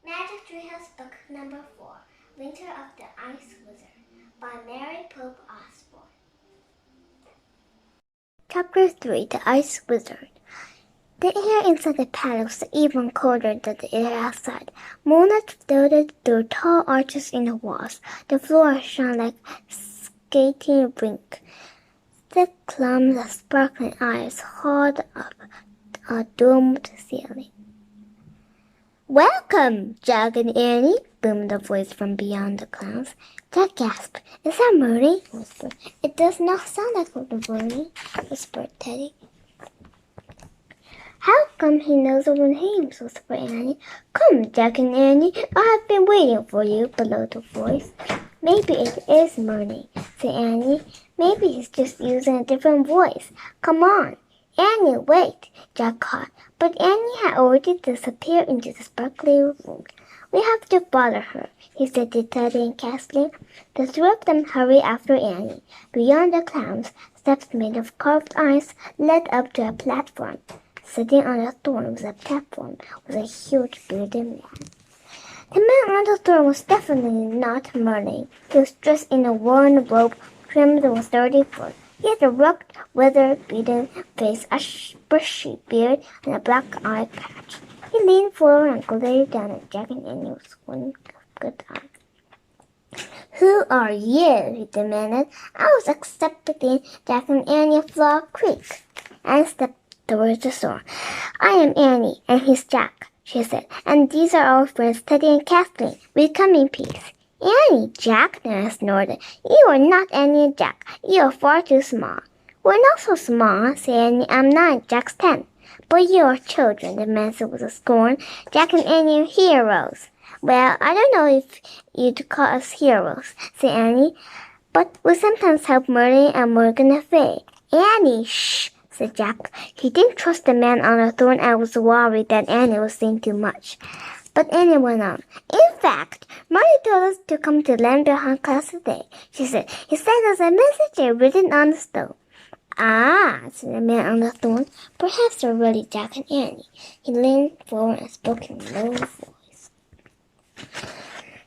Magic Treehouse Book Number 4, Winter of the Ice Wizard, by Mary Pope Osborne. Chapter 3, The Ice Wizard. The air inside the palace was even colder than the air outside. Moonlight floated through tall arches in the walls. The floor shone like skating rink. Thick clumps of sparkling eyes hauled up a domed ceiling. "Welcome, Jack and Annie," boomed a voice from beyond the clouds. Jack gasped. "Is that Mooney?" he whispered. "It does not sound like little Mooney," whispered Teddy. "How come he knows our names?" whispered Annie. "Come, Jack and Annie, I have been waiting for you," bellowed the voice. "Maybe it is Mooney," said Annie. "Maybe he's just using a different voice. Come on." "Annie, wait!" Jack called. But Annie had already disappeared into the sparkly room. "We have to follow her," he said to Teddy and Kathleen. The three of them hurried after Annie. Beyond the clouds, steps made of carved ice led up to a platform. Sitting on a thorn was a platform was a huge bearded man. The man on the throne was definitely not Merlin. He was dressed in a worn robe trimmed with dirty fur. He had a rugged, weather-beaten face, a bushy beard, and a black eye patch. He leaned forward and glared down at Jack and Annie with one good eye. "Who are you?" he demanded. "I was expecting Jack and Annie Frog Creek." Annie stepped towards the store. "I am Annie, and he's Jack," she said. "And these are our friends Teddy and Kathleen. We come in peace." "Annie, Jack," Nana snorted. "You are not Annie and Jack. You are far too small." "We're not so small," said Annie. "I'm 9, Jack's 10. "But you are children," the man said with a scorn. "Jack and Annie are heroes." "Well, I don't know if you'd call us heroes," said Annie. "But we sometimes help Merlin and Morgan Le Fay." "Annie, shh!" said Jack. He didn't trust the man on the throne and was worried that Annie was saying too much. But Annie went on. "In fact, Marty told us to come to Lambert Hunt class today," she said. "He sent us a message written on the stone." "Ah," said the man on the throne. "Perhaps they're really Jack and Annie." He leaned forward and spoke in a low voice.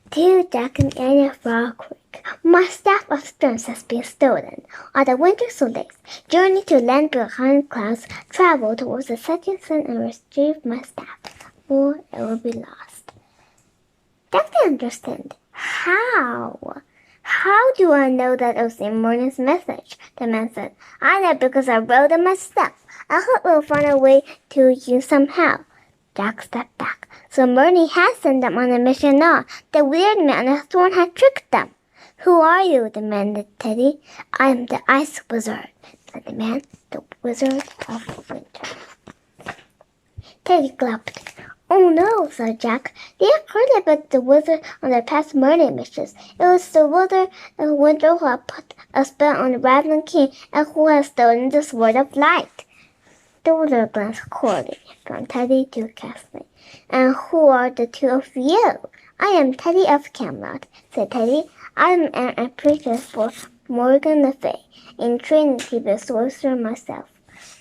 "Dear Jack and Annie of Frog Creek, my staff of strength has been stolen. On the winter solstice, journey to Lambert Hunt class, travel towards the setting sun and retrieve my staff, or it will be lost." Jack didn't understand. "How? How do I know that it was in Morning's message?" the man said. "I know because I wrote it myself. I hope we'll find a way to you somehow." Jack stepped back. "So Morning has sent them on a mission now. The weird man on the throne had tricked them." "Who are you?" demanded Teddy. "I am the Ice Wizard," said the man. "The Wizard of Winter." Teddy gulped. "Oh no," said Jack. "They have heard about the wizard on their past murder missions. It was the wizard of winter who had put a spell on the Raven King and who has stolen the Sword of Light." The wizard glanced coldly from Teddy to Kathleen. "And who are the two of you?" "I am Teddy of Camelot," said Teddy. "I am an apprentice for Morgan Le Fay, in training to be a sorcerer myself."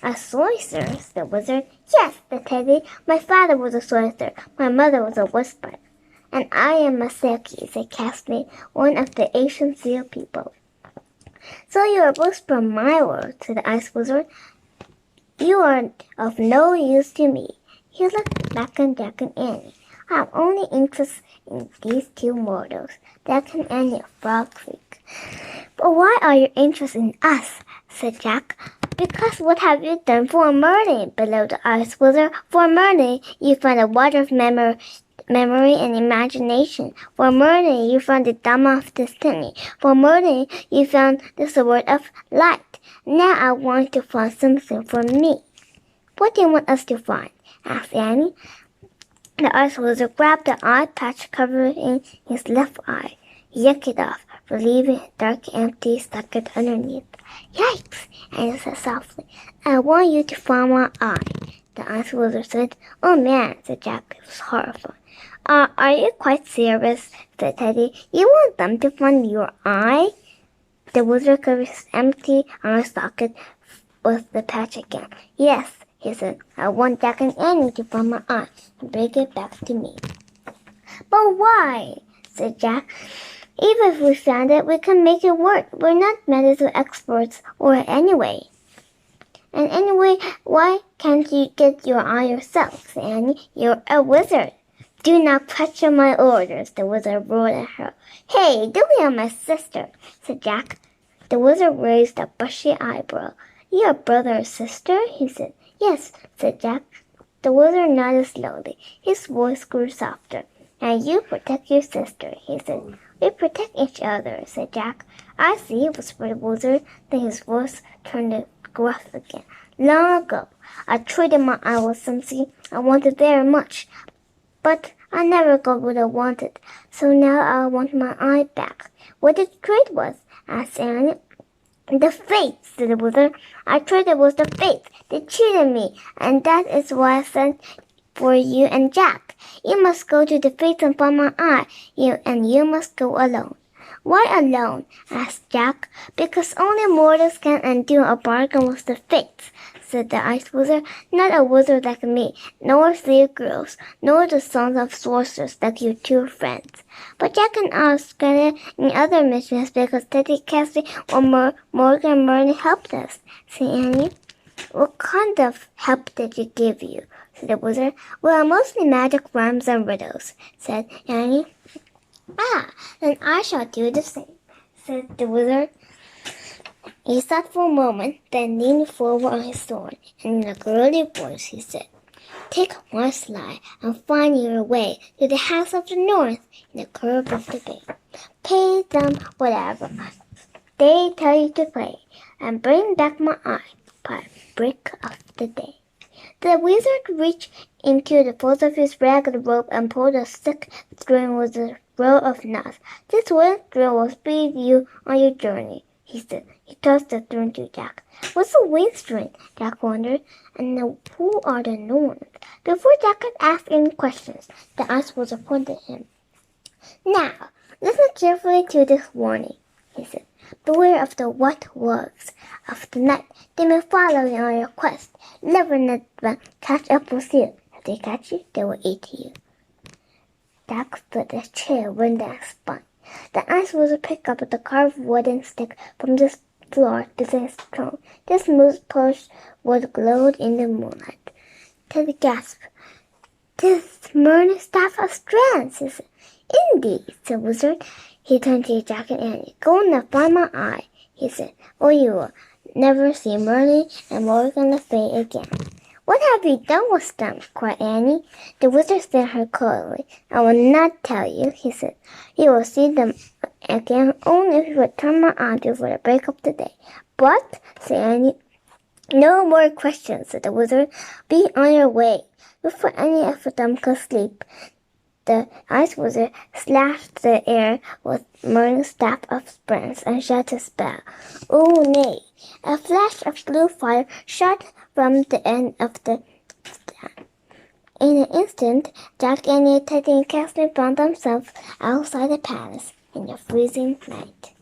"A sorcerer?" said the wizard. "Yes," said Teddy. "My father was a sorcerer. My mother was a whisperer." "And I am a Selkie," said Kathleen, "one of the ancient seal people." "So you are both from my world," said the Ice Wizard. "You are of no use to me." He looked back at Jack and Annie. "I have only interest in these two mortals, Jack and Annie of Frog Creek." "But why are you interested in us?" said Jack. "Because what have you done for Merlin?" bellowed the Ice Wizard. "For Merlin, you find a water of memory and imagination. For Merlin, you found the Dome of Destiny. For Merlin, you found the Sword of Light. Now I want to find something for me." "What do you want us to find?" asked Annie. The Ice Wizard grabbed the eye patch covering his left eye. He yanked it off, relieving a dark, empty socket underneath. "Yikes!" Annie said softly. "I want you to find my eye," the Ice Wizard said. "Oh man," said Jack. It was horrified. Are you quite serious?" said Teddy. "You want them to find your eye?" The wizard covered his empty eye socket with the patch again. "Yes," he said. "I want Jack and Annie to find my eye and bring it back to me." But why? Said Jack. Even if we found it, we can make it work. We're not medical experts or anyway. And anyway, why can't you get your eye yourself, Annie? You're a wizard. Do not question my orders, the wizard roared at her. Hey, don't be on my sister, said Jack. The wizard raised a bushy eyebrow. You're brother or sister? He said. Yes, said Jack. The wizard nodded slowly. His voice grew softer. And you protect your sister, he said. We protect each other, said Jack. I see, whispered the wizard. Then his voice turned gruff again. Long ago, I traded my eye with something I wanted very much, but I never got what I wanted, so now I want my eye back. What did you trade with? Asked Annie. The fates, said the wizard. I traded with the fates. They cheated me, and that is why I sent for you and Jack. You must go to the fates and find my eye, you must go alone. Why alone? Asked Jack. Because only mortals can undo a bargain with the fates, said the ice wizard. Not a wizard like me, nor three girls, nor the sons of sorcerers like your two friends. But Jack and I are scattered in other missions because Teddy Cassie or Morgan and Merlin helped us, said Annie. What kind of help did you give you? Said the wizard. Well, mostly magic rhymes and riddles, said Annie. Ah, then I shall do the same, said the wizard. He thought for a moment, then leaned forward on his sword, and in a girly voice he said, Take my slide and find your way to the house of the north in the curve of the bay. Pay them whatever they tell you to pay, and bring back my eye by break of the day. The wizard reached into the folds of his ragged robe and pulled a thick string with a row of knots. This wooden string will speed you on your journey, he said. He tossed the string to Jack. What's a wind string? Jack wondered. And who are the Norns? Before Jack could ask any questions, the ice wizard pointed at him. Now, listen carefully to this warning, he said. Beware of the white wolves of the night. They may follow you on your quest. Never let them catch up with you. If they catch you, they will eat you. Jack felt a chill run down his spine. The ice wizard picked up the carved wooden stick from the floor beside his throne. The smooth polished wood glowed in the moonlight. Teddy gasped. This Merlin's staff of strands, he said. Indeed, said the wizard. He turned to Jack and Annie. Go and find my eye, he said, or you will never see Merlin and Morgan Le Fay again. What have you done with them? Cried Annie. The wizard stared at her coldly. I will not tell you, he said. You will see them again only if you return my eye before the break of the day. But, said Annie, no more questions, said the wizard. Be on your way. Before any of them could sleep, the ice wizard slashed the air with Merlin's staff of sprints and shot a spell. Oh, nay! A flash of blue fire shot from the end of the staff. In an instant, Jack and Teddy and Kathleen found themselves outside the palace in the freezing night.